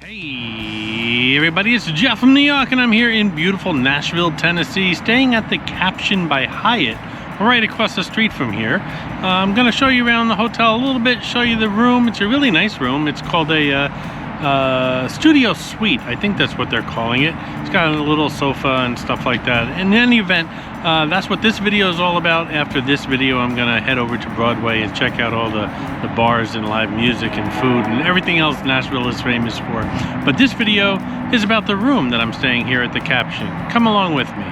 Hey everybody, it's Jeff from New York and I'm here in beautiful Nashville, Tennessee, staying at the Caption by Hyatt, right across the street from here. I'm going to show you around the hotel a little bit, show you the room. It's a really nice room. It's called a studio suite. I think that's what they're calling it. It's got a little sofa and stuff like that. In any event, that's what this video is all about. After this video, I'm going to head over to Broadway and check out all the bars and live music and food and everything else Nashville is famous for. But this video is about the room that I'm staying here at the Caption. Come along with me.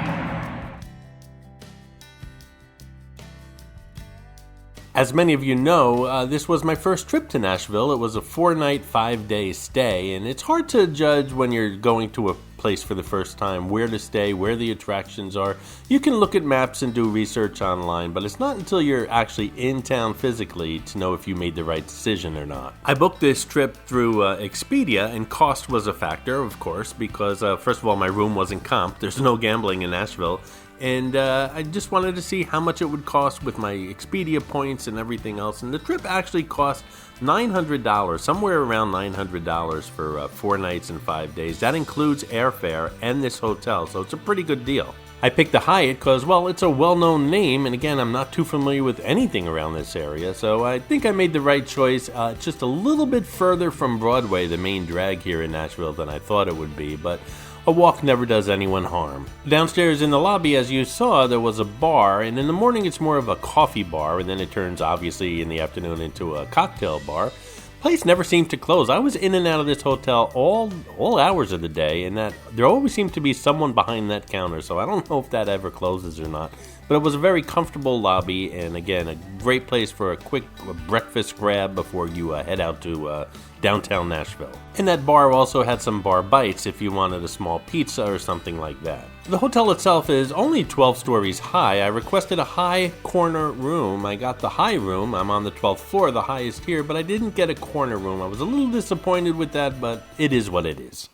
As many of you know, this was my first trip to Nashville. It was a 4-night, 5-day stay, and it's hard to judge when you're going to a place for the first time, where to stay, where the attractions are. You can look at maps and do research online, but it's not until you're actually in town physically to know if you made the right decision or not. I booked this trip through Expedia, and cost was a factor, of course, because first of all, my room wasn't comped. There's no gambling in Nashville. And I just wanted to see how much it would cost with my Expedia points and everything else. And the trip actually cost $900, somewhere around $900 for 4 nights and 5 days. That includes airfare and this hotel, so it's a pretty good deal. I picked the Hyatt because, well, it's a well-known name, and again, I'm not too familiar with anything around this area, so I think I made the right choice. It's just a little bit further from Broadway, the main drag here in Nashville, than I thought it would be, but a walk never does anyone harm. Downstairs in the lobby, as you saw, there was a bar, and in the morning it's more of a coffee bar, and then it turns, obviously, in the afternoon into a cocktail bar. Place never seemed to close. I was in and out of this hotel all hours of the day, and that there always seemed to be someone behind that counter, so I don't know if that ever closes or not. But it was a very comfortable lobby, and again, a great place for a quick breakfast grab before you head out to downtown Nashville. And that bar also had some bar bites if you wanted a small pizza or something like that. The hotel itself is only 12 stories high. I requested a high corner room. I got the high room. I'm on the 12th floor, the highest here, but I didn't get a corner room. I was a little disappointed with that, but it is what it is.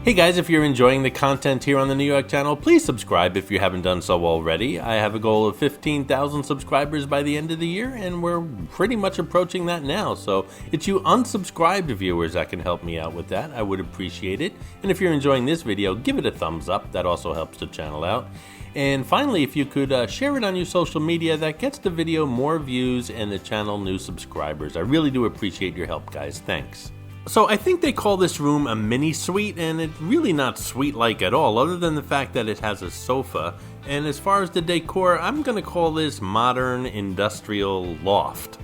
Hey guys, if you're enjoying the content here on the New York channel, please subscribe if you haven't done so already. I have a goal of 15,000 subscribers by the end of the year, and we're pretty much approaching that now. So it's you unsubscribed viewers that can help me out with that. I would appreciate it. And if you're enjoying this video, give it a thumbs up. That also helps the channel out. And finally, if you could share it on your social media, that gets the video more views and the channel new subscribers. I really do appreciate your help, guys. Thanks. So I think they call this room a mini suite, and it's really not suite-like at all, other than the fact that it has a sofa. And as far as the decor, I'm going to call this modern industrial loft.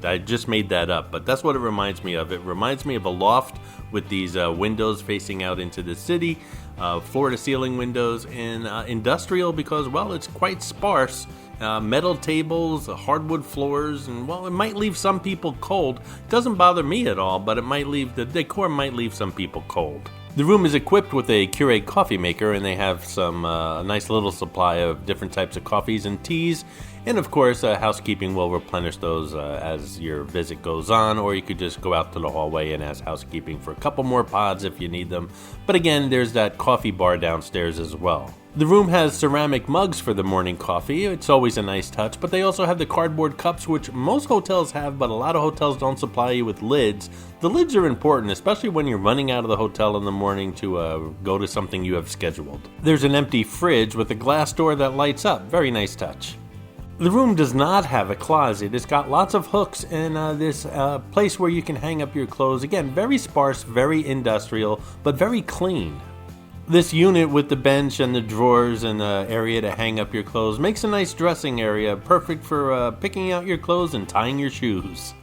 I just made that up, but that's what it reminds me of. It reminds me of a loft with these windows facing out into the city, floor-to-ceiling windows, and industrial because, well, it's quite sparse. Metal tables, hardwood floors, and well, it might leave some people cold. Doesn't bother me at all, but the decor might leave some people cold. The room is equipped with a Keurig coffee maker, and they have some nice little supply of different types of coffees and teas. And of course, housekeeping will replenish those as your visit goes on, or you could just go out to the hallway and ask housekeeping for a couple more pods if you need them. But again, there's that coffee bar downstairs as well. The room has ceramic mugs for the morning coffee. It's always a nice touch, but they also have the cardboard cups, which most hotels have, but a lot of hotels don't supply you with lids. The lids are important, especially when you're running out of the hotel in the morning to go to something you have scheduled. There's an empty fridge with a glass door that lights up. Very nice touch. The room does not have a closet. It's got lots of hooks and this place where you can hang up your clothes. Again, very sparse, very industrial, but very clean. This unit with the bench and the drawers and the area to hang up your clothes makes a nice dressing area, perfect for picking out your clothes and tying your shoes.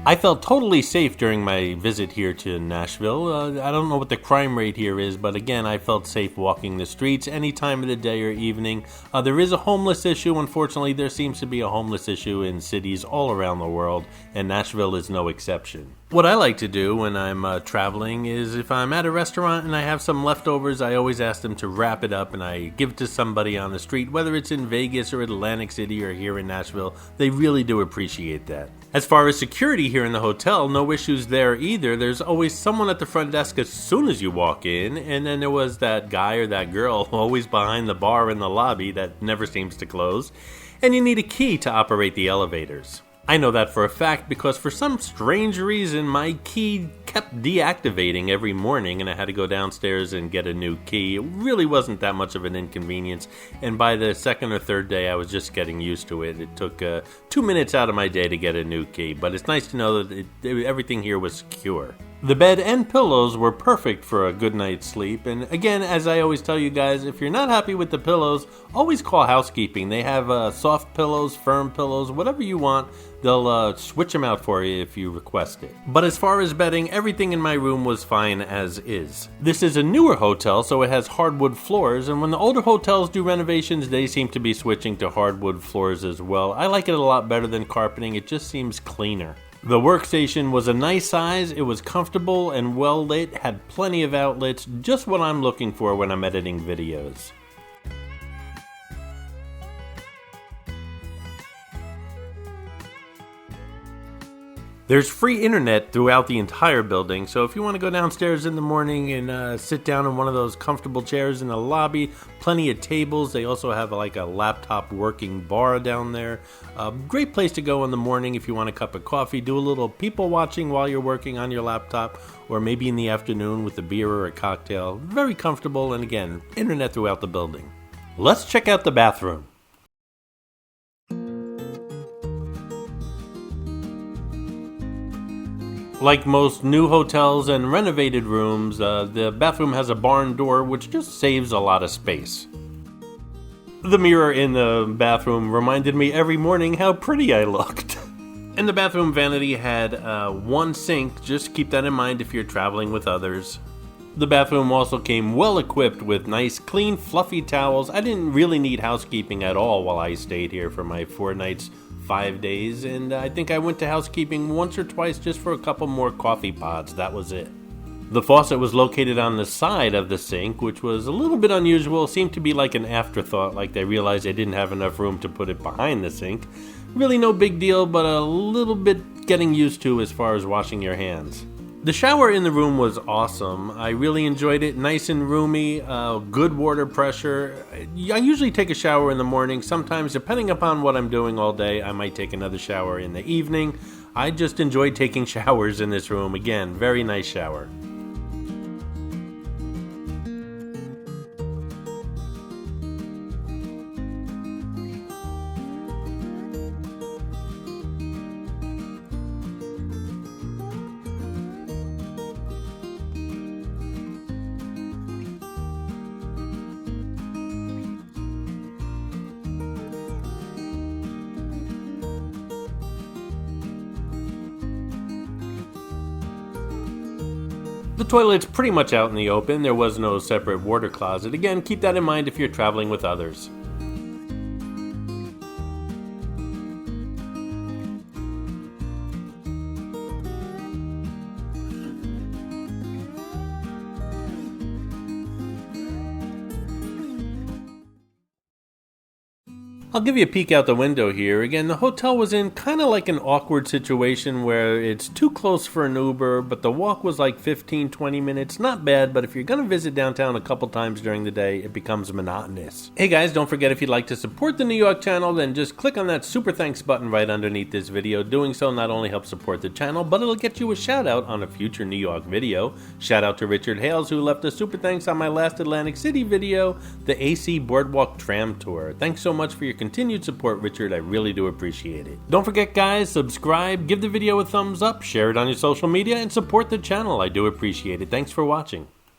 I felt totally safe during my visit here to Nashville. I don't know what the crime rate here is, but again, I felt safe walking the streets any time of the day or evening. There is a homeless issue. Unfortunately, there seems to be a homeless issue in cities all around the world, and Nashville is no exception. What I like to do when I'm traveling is if I'm at a restaurant and I have some leftovers, I always ask them to wrap it up and I give it to somebody on the street, whether it's in Vegas or Atlantic City or here in Nashville. They really do appreciate that. As far as security here in the hotel, no issues there either. There's always someone at the front desk as soon as you walk in, and then there was that guy or that girl always behind the bar in the lobby that never seems to close, and you need a key to operate the elevators. I know that for a fact because for some strange reason my key kept deactivating every morning and I had to go downstairs and get a new key. It really wasn't that much of an inconvenience, and by the second or third day I was just getting used to it. It took 2 minutes out of my day to get a new key, but it's nice to know that everything here was secure. The bed and pillows were perfect for a good night's sleep, and again, as I always tell you guys, if you're not happy with the pillows, always call housekeeping. They have soft pillows, firm pillows, whatever you want. They'll switch them out for you if you request it. But as far as bedding, everything in my room was fine as is. This is a newer hotel, so it has hardwood floors, and when the older hotels do renovations, they seem to be switching to hardwood floors as well. I like it a lot better than carpeting. It just seems cleaner. The workstation was a nice size, it was comfortable and well lit, had plenty of outlets, just what I'm looking for when I'm editing videos. There's free internet throughout the entire building, so if you want to go downstairs in the morning and sit down in one of those comfortable chairs in the lobby, plenty of tables. They also have like a laptop working bar down there. Great place to go in the morning if you want a cup of coffee, do a little people watching while you're working on your laptop, or maybe in the afternoon with a beer or a cocktail. Very comfortable, and again, internet throughout the building. Let's check out the bathroom. Like most new hotels and renovated rooms, the bathroom has a barn door which just saves a lot of space. The mirror in the bathroom reminded me every morning how pretty I looked. And the bathroom vanity had one sink, just keep that in mind if you're traveling with others. The bathroom also came well equipped with nice, clean, fluffy towels. I didn't really need housekeeping at all while I stayed here for my 4 nights, 5 days, and I think I went to housekeeping once or twice just for a couple more coffee pods. That was it. The faucet was located on the side of the sink, which was a little bit unusual. Seemed to be like an afterthought, like they realized they didn't have enough room to put it behind the sink. Really no big deal, but a little bit getting used to as far as washing your hands. The shower in the room was awesome. I really enjoyed it. Nice and roomy, good water pressure. I usually take a shower in the morning. Sometimes, depending upon what I'm doing all day, I might take another shower in the evening. I just enjoyed taking showers in this room. Again, very nice shower. The toilet's pretty much out in the open. There was no separate water closet. Again, keep that in mind if you're traveling with others. I'll give you a peek out the window here. Again, the hotel was in kind of like an awkward situation where it's too close for an Uber, but the walk was like 15-20 minutes. Not bad, but if you're going to visit downtown a couple times during the day, it becomes monotonous. Hey guys, don't forget if you'd like to support the New York channel, then just click on that super thanks button right underneath this video. Doing so not only helps support the channel, but it'll get you a shout out on a future New York video. Shout out to Richard Hales, who left a super thanks on my last Atlantic City video, the AC Boardwalk Tram Tour. Thanks so much for your continued support, Richard. I really do appreciate it. Don't forget, guys, subscribe, give the video a thumbs up, share it on your social media, and support the channel. I do appreciate it. Thanks for watching.